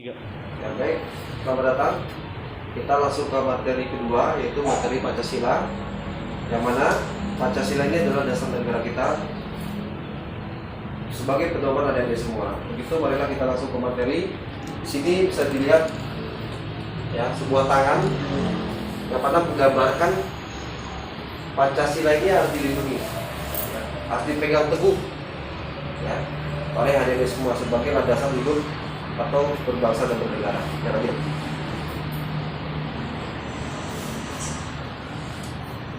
Tiga. Ya, baik, selamat datang. Kita langsung ke materi kedua, yaitu materi Pancasila. Yang mana Pancasila ini adalah dasar negara kita sebagai pedoman adik-adik semua. Begitu, marilah kita langsung ke materi. Di sini bisa dilihat ya sebuah tangan yang mana menggambarkan Pancasila ini harus dilindungi, ya, harus dipegang teguh ya oleh adik-adik semua sebagai landasan hidup atau berbangsa dan bernegara. Ya, lanjut.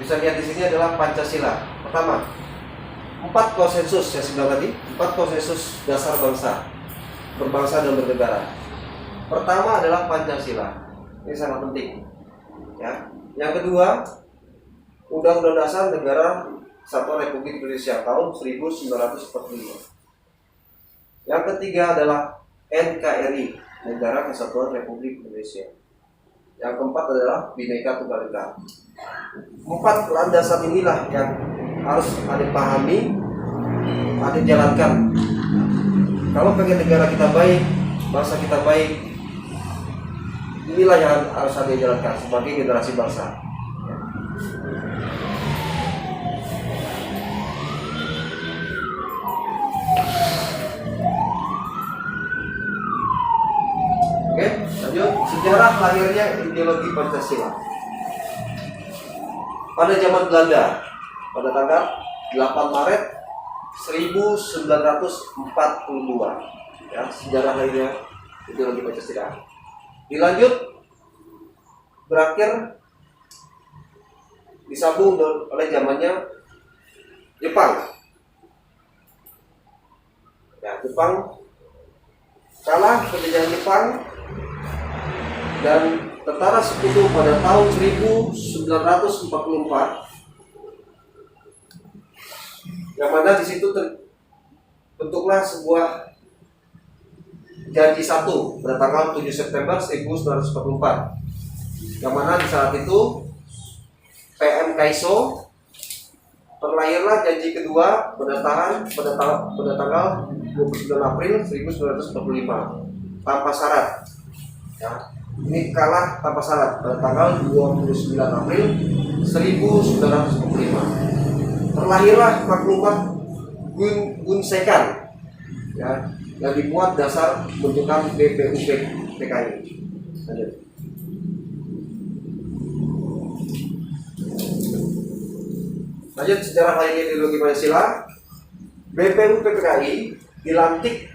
Bisa lihat di sini adalah Pancasila. Pertama, 4 konsensus yang saya bilang tadi, 4 konsensus dasar bangsa, berbangsa dan bernegara. Pertama adalah Pancasila. Ini sangat penting. Ya. Yang kedua, Undang-Undang Dasar Negara Kesatuan Republik Indonesia tahun 1945. Yang ketiga adalah NKRI, Negara Kesatuan Republik Indonesia. Yang keempat adalah Bhinneka Tunggal Ika. 4 landasan inilah yang harus Anda pahami, Anda jalankan. Kalau pengen negara kita baik, bangsa kita baik, inilah yang harus Anda jalankan sebagai generasi bangsa. Oke, lanjut. Sejarah lahirnya ideologi Pancasila. Pada zaman Belanda, pada tanggal 8 Maret 1942, ya, sejarah lahirnya ideologi Pancasila. Dilanjut, berakhir disambung oleh zamannya Jepang. Ya, Jepang kalah penjajahan Jepang dan tentara sekutu pada tahun 1944, yang mana di situ terbentuklah sebuah janji satu pada tanggal 7 September 1944, yang mana di saat itu PM Kaiso terlahirlah janji kedua pada tanggal 29 April 1945 tanpa syarat. Ya, ini kalah tanpa syarat pada tanggal 29 April 1945. Terlahirlah maklumat Gunsekan, ya, yang dibuat dasar bentukan BPUP PKI. Lanjut. Lanjut, sejarah lahirnya ideologi Pancasila. BPUP PKI dilantik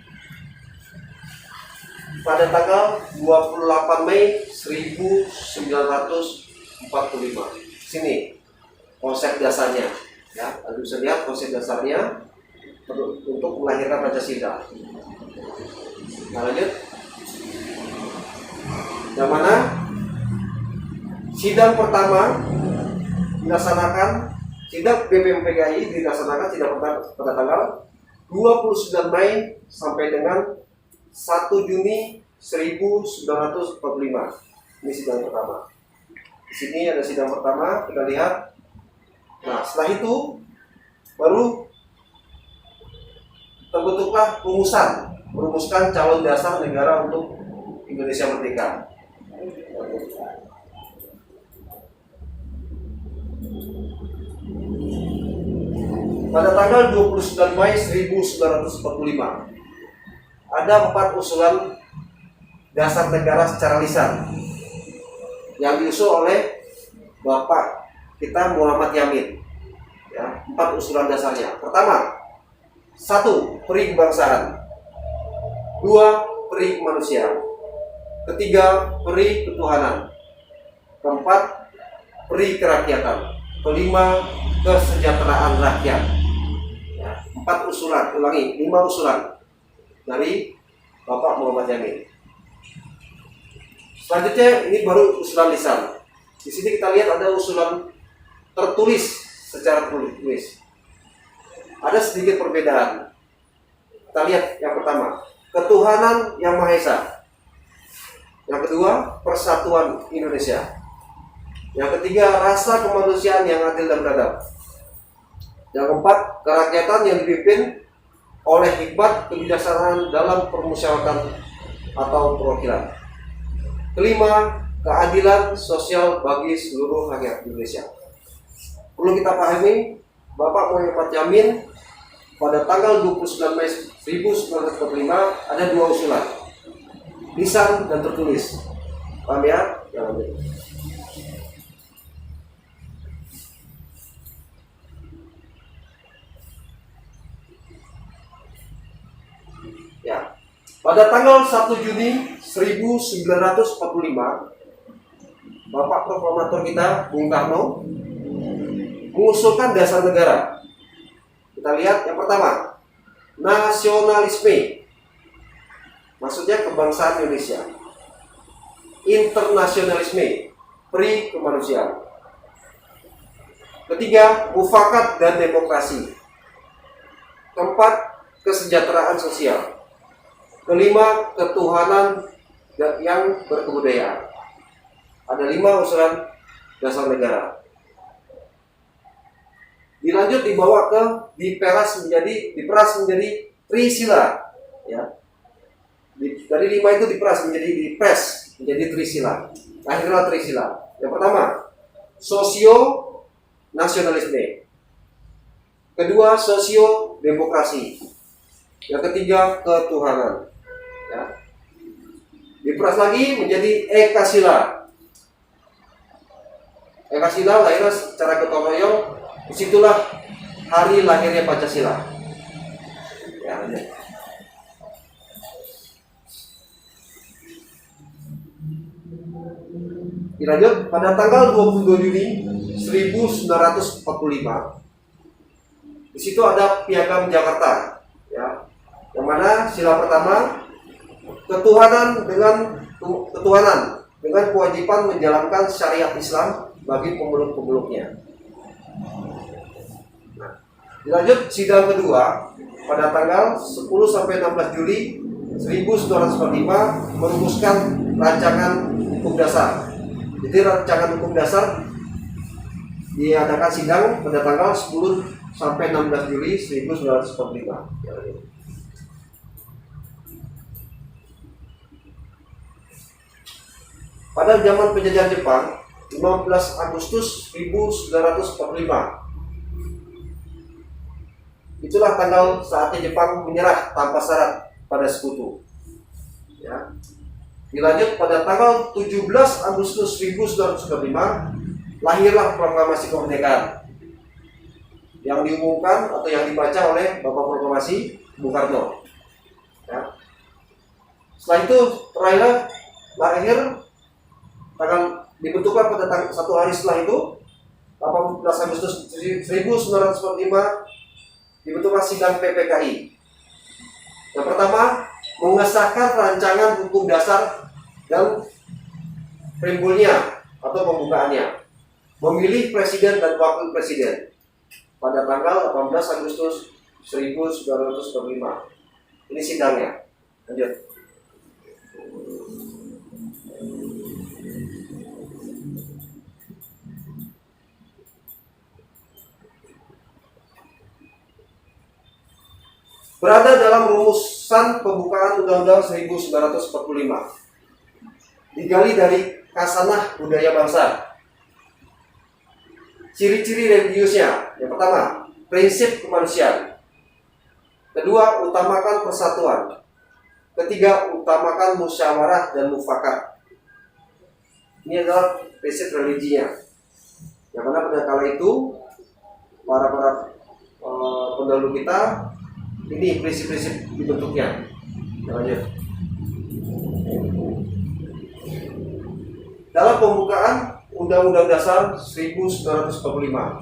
pada tanggal 28 Mei 1945. Sini konsep dasarnya, ya. Anda bisa lihat konsep dasarnya untuk melahirkan Pancasila. Nah, lanjut. Yang mana sidang pertama dilaksanakan, sidang BPUP PKI dilaksanakan sidang pertama pada tanggal 29 Mei sampai dengan 1 Juni 1945. Ini sidang pertama. Di sini ada sidang pertama, kita lihat. Nah, setelah itu baru terbentuklah merumuskan calon dasar negara untuk Indonesia merdeka. Pada tanggal 29 Mei 1945 ada 4 usulan dasar negara secara lisan yang diusul oleh Bapak kita Muhammad Yamin. Ya, 4 usulan dasarnya. Pertama, 1. Peri kebangsaan. 2. Peri kemanusiaan. Ketiga, peri ketuhanan. Keempat, peri kerakyatan. Kelima, kesejahteraan rakyat. Ya, 4 usulan, ulangi, 5 usulan dari Bapak Muhammad Yamin. Selanjutnya ini baru usulan lisan. Di sini kita lihat ada usulan tertulis secara tertulis. Ada sedikit perbedaan. Kita lihat yang pertama, ketuhanan yang Maha Esa. Yang kedua, persatuan Indonesia. Yang ketiga, rasa kemanusiaan yang adil dan beradab. Yang keempat, kerakyatan yang dipimpin oleh hikmat kebijaksanaan dalam permusyawaratan atau perwakilan. Kelima, keadilan sosial bagi seluruh rakyat Indonesia. Perlu kita pahami, Bapak Muhammad Yamin pada tanggal 29 Mei 1945 ada dua usulan, lisan dan tertulis. Paham ya? Ya. Pada tanggal 1 Juni 1945, Bapak Proklamator kita, Bung Karno, mengusulkan dasar negara. Kita lihat yang pertama, nasionalisme, maksudnya kebangsaan Indonesia. Internasionalisme, pri kemanusiaan. Ketiga, mufakat dan demokrasi. Keempat, kesejahteraan sosial. Kelima, ketuhanan yang berkebudayaan. Ada 5 usulan dasar negara. Dilanjut dibawa ke diperas menjadi Trisila, ya. Dari 5 itu dipres menjadi Trisila. Lahirlah Trisila. Yang pertama, sosio nasionalisme. Kedua, sosio demokrasi. Yang ketiga, ketuhanan. Ya. Diperas lagi menjadi Ekasila. Ekasila lahirnya secara gotong royong. Disitulah hari lahirnya Pancasila. Ya, ya. Dilanjut pada tanggal 22 Juni 1945. Di situ ada Piagam Jakarta, ya. Yang mana sila pertama, ketuhanan dengan kewajiban menjalankan syariat Islam bagi pemeluk-pemeluknya. Nah, dilanjut sidang kedua pada tanggal 10 sampai 16 Juli 1945 merumuskan rancangan hukum dasar. Jadi rancangan hukum dasar diadakan sidang pada tanggal 10 sampai 16 Juli 1945. Pada zaman penjajahan Jepang, 15 Agustus 1945. Itulah tanggal saatnya Jepang menyerah tanpa syarat pada sekutu. Ya. Dilanjut pada tanggal 17 Agustus 1945, lahirlah Proklamasi Kemerdekaan yang diumumkan atau yang dibaca oleh Bapak Proklamasi Bung Karno. Ya. Setelah itu lahir dibentuklah pada 1 hari setelah itu, 18 Agustus 1945, dibentuklah sidang PPKI. Yang pertama, mengesahkan rancangan hukum dasar dan preambulnya atau pembukaannya, memilih presiden dan wakil presiden pada tanggal 18 Agustus 1945. Ini sidangnya. Lanjut. Berada dalam rumusan pembukaan Undang-Undang 1945. Digali dari Khasanah Budaya Bangsa. Ciri-ciri religiusnya, yang pertama, prinsip kemanusiaan. Kedua, utamakan persatuan. Ketiga, utamakan musyawarah dan mufakat. Ini adalah prinsip religinya. Yang mana pada kala itu para pendahulu kita, ini prinsip-prinsip dibentuknya. Lanjut. Dalam pembukaan Undang-Undang Dasar 1945,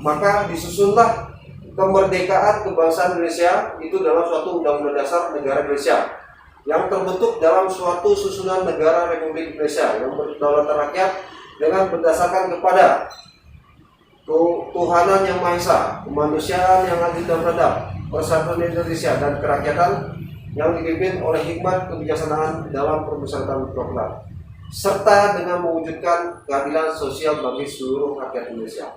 maka disusunlah kemerdekaan kebangsaan Indonesia itu dalam suatu Undang-Undang Dasar Negara Indonesia yang terbentuk dalam suatu susunan negara Republik Indonesia yang berdaulat rakyat dengan berdasarkan kepada ketuhanan yang Maha Esa, kemanusiaan yang adil dan beradab, persatuan Indonesia dan kerakyatan yang dipimpin oleh hikmat kebijaksanaan dalam permusyawaratan mufakat, serta dengan mewujudkan keadilan sosial bagi seluruh rakyat Indonesia.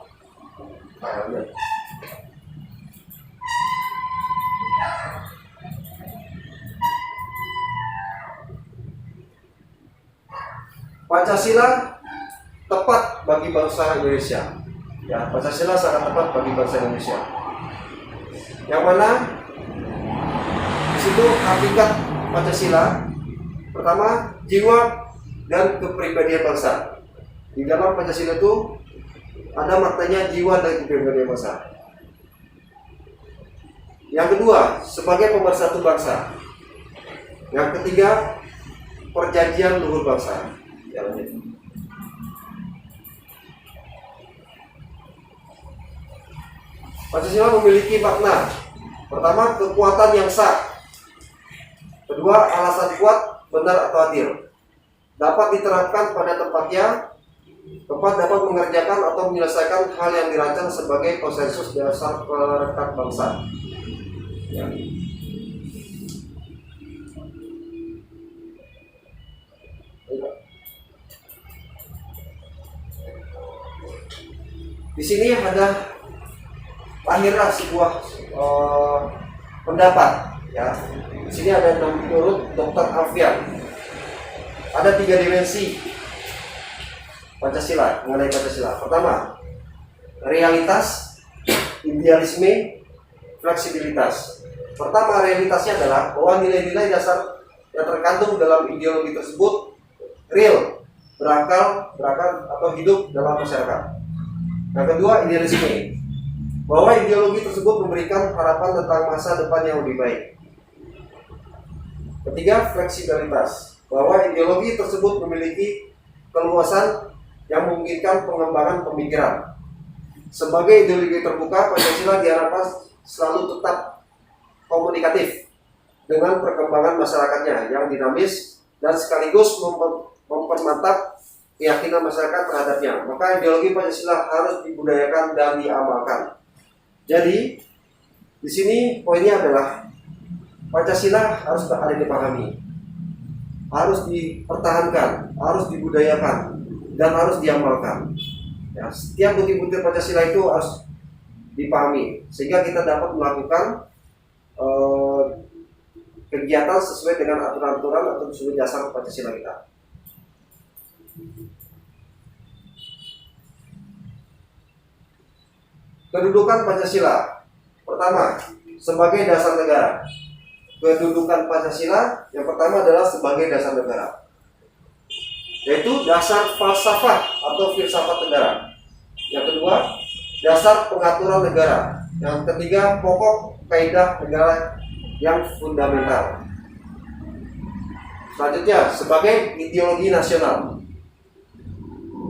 Pancasila tepat bagi bangsa Indonesia. Ya, Pancasila sangat tepat bagi bangsa Indonesia. Yang mana di situ hakikat Pancasila pertama jiwa dan kepribadian bangsa. Di dalam Pancasila itu ada maknanya jiwa dan kepribadian bangsa. Yang kedua, sebagai pemersatu bangsa. Yang ketiga, perjanjian luhur bangsa. Pancasila memiliki makna. Pertama, kekuatan yang sah. Kedua, alasan kuat, benar atau adil. Dapat diterapkan pada tempatnya. Tempat dapat mengerjakan atau menyelesaikan hal yang dirancang sebagai konsensus dasar perekat bangsa. Ya. Di sini ada lahirlah sebuah pendapat, ya. Di sini ada menurut Dr. Alfian ada 3 dimensi Pancasila, mengenai Pancasila. Pertama, realitas, idealisme, fleksibilitas. Pertama, realitasnya adalah bahwa nilai-nilai dasar yang terkandung dalam ideologi tersebut real, berakal atau hidup dalam masyarakat. Yang kedua, idealisme, bahwa ideologi tersebut memberikan harapan tentang masa depan yang lebih baik. Ketiga, fleksibilitas, bahwa ideologi tersebut memiliki keluasan yang memungkinkan pengembangan pemikiran. Sebagai ideologi terbuka, Pancasila diharapkan selalu tetap komunikatif dengan perkembangan masyarakatnya yang dinamis dan sekaligus mempermantap keyakinan masyarakat terhadapnya. Maka ideologi Pancasila harus dibudayakan dan diamalkan. Jadi, di sini poinnya adalah Pancasila harus ada dipahami, harus dipertahankan, harus dibudayakan, dan harus diamalkan. Ya, setiap butir-butir Pancasila itu harus dipahami sehingga kita dapat melakukan kegiatan sesuai dengan aturan-aturan atau sesuai dasar Pancasila kita. Kedudukan Pancasila. Pertama, sebagai dasar negara. Kedudukan Pancasila yang pertama adalah sebagai dasar negara, yaitu dasar falsafah atau filsafat negara. Yang kedua, dasar pengaturan negara. Yang ketiga, pokok kaidah negara yang fundamental. Selanjutnya, sebagai ideologi nasional.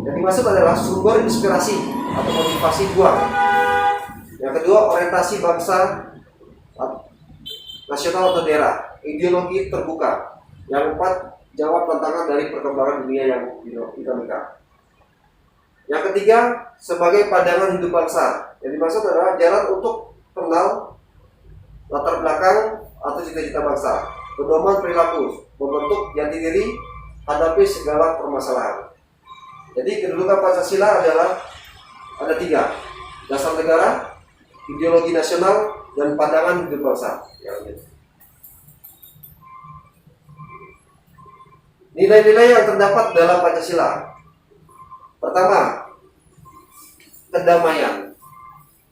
Yang dimaksud adalah sumber inspirasi atau motivasi juang. Yang kedua, orientasi bangsa nasional atau daerah, ideologi terbuka. Yang keempat, jawab tantangan dari perkembangan dunia yang dinamika. Yang ketiga, sebagai pandangan hidup bangsa. Yang dimaksud adalah jalan untuk kenal latar belakang atau cita-cita bangsa, pedoman perilaku, membentuk jati diri, hadapi segala permasalahan. Jadi kedudukan Pancasila adalah ada 3: dasar negara, ideologi nasional, dan pandangan hidup bangsa. Nilai-nilai yang terdapat dalam Pancasila. Pertama, kedamaian.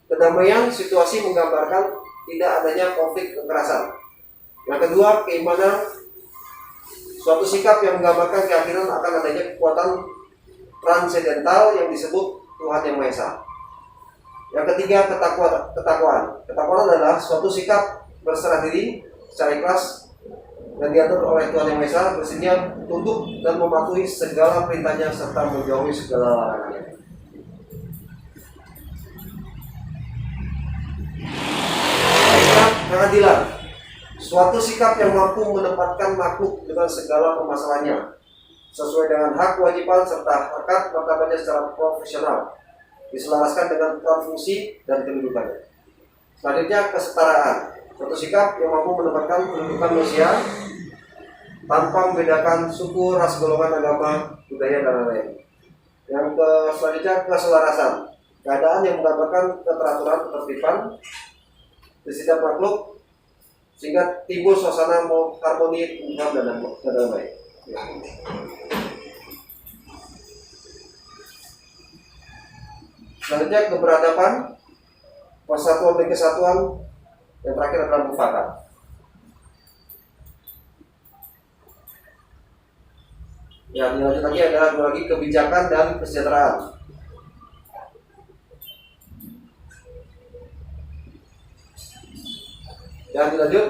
Kedamaian situasi menggambarkan tidak adanya konflik kekerasan. Yang kedua, keimanan, suatu sikap yang menggambarkan keyakinan akan adanya kekuatan transendental yang disebut Tuhan Yang Maha Esa. Yang ketiga, ketakwaan. Ketakwaan adalah suatu sikap berserah diri secara ikhlas dan diatur oleh Tuhan Yang Maha Esa, bersedia tunduk dan mematuhi segala perintahnya serta menjauhi segala larangannya. Keadilan, suatu sikap yang mampu menempatkan makhluk dengan segala permasalahannya sesuai dengan hak kewajiban serta harkat martabatnya secara profesional, diselaraskan dengan peran fungsi dan kedudukannya. Selanjutnya, kesetaraan, suatu sikap yang mampu menempatkan kedudukan manusia tanpa membedakan suku, ras, golongan, agama, budaya, dan lain-lain. Yang selanjutnya, keselarasan, keadaan yang menggambarkan keteraturan, ketertiban di setiap makhluk sehingga timbul suasana harmoni, tentram, dan damai. Selanjutnya keberadaban, persatuan dan kesatuan, yang terakhir adalah mufakat. Ya, dilanjut lagi adalah lagi kebijakan dan kesejahteraan. Dan dilanjut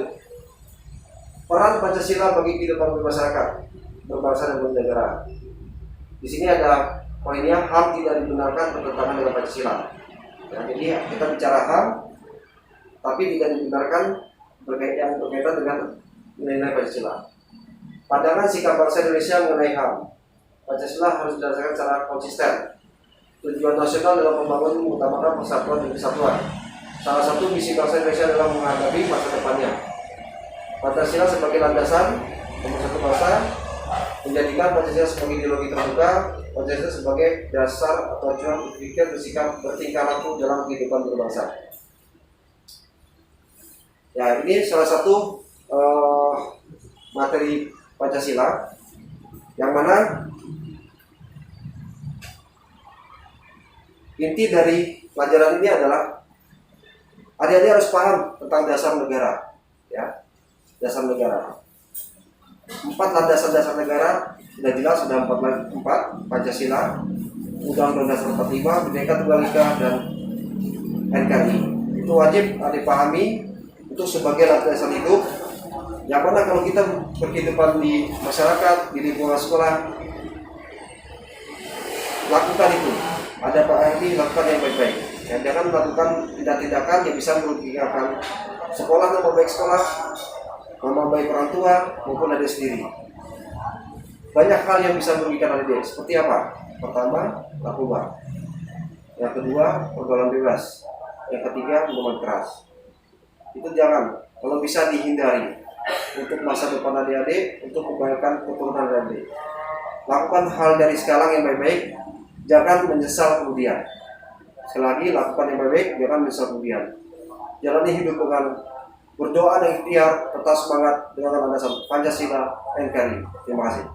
peran Pancasila bagi kehidupan bermasyarakat, berbangsa dan bernegara. Di sini ada poinnya, HAM tidak dibenarkan bertentangan dengan Pancasila. Ya, jadi kita bicara HAM, tapi tidak dibenarkan berkaitan dengan nilai-nilai Pancasila. Pandangan sikap bangsa Indonesia mengenai HAM, Pancasila harus didasarkan secara konsisten. Tujuan nasional dalam pembangunan mengutamakan persatuan dan kesatuan. Salah satu misi bangsa Indonesia adalah menghadapi masa depannya. Pancasila sebagai landasan pemersatu bangsa, menjadikan Pancasila sebagai ideologi terbuka, Pancasila sebagai dasar atau acuan berpikir, bersikap, bertingkah laku dalam kehidupan berbangsa. Ya, ini salah satu materi Pancasila yang mana inti dari pelajaran ini adalah adik-adik harus paham tentang dasar negara, ya, dasar negara. 4 landasan dasar negara sudah jelas, sudah 4 Pancasila, Undang-Undang Dasar 45, Bhinneka Tunggal Ika, dan NKRI. Itu wajib dipahami untuk sebagai landasan hidup. Yang mana kalau kita berkehidupan di masyarakat, di lingkungan sekolah, lakukan itu. Ada Pak RT, lakukan yang baik-baik. Ya, jangan melakukan tindak-tindakan yang bisa merugikan sekolah, nama baik sekolah, nama baik orang tua maupun adik sendiri. Banyak hal yang bisa merugikan adik. Seperti apa? Pertama, narkoba. Yang kedua, pergaulan bebas. Yang ketiga, minuman keras. Itu jangan, kalau bisa dihindari untuk masa depan adik-adik, untuk kebaikan keturunan adik. Lakukan hal dari sekarang yang baik-baik. Jangan menyesal kemudian. Sekali lagi, lakukan yang baik, jangan menyesal kemudian. Jalani hidup dengan berdoa dan ikhtiar, tetap semangat dengan landasan Pancasila NKRI. Terima kasih.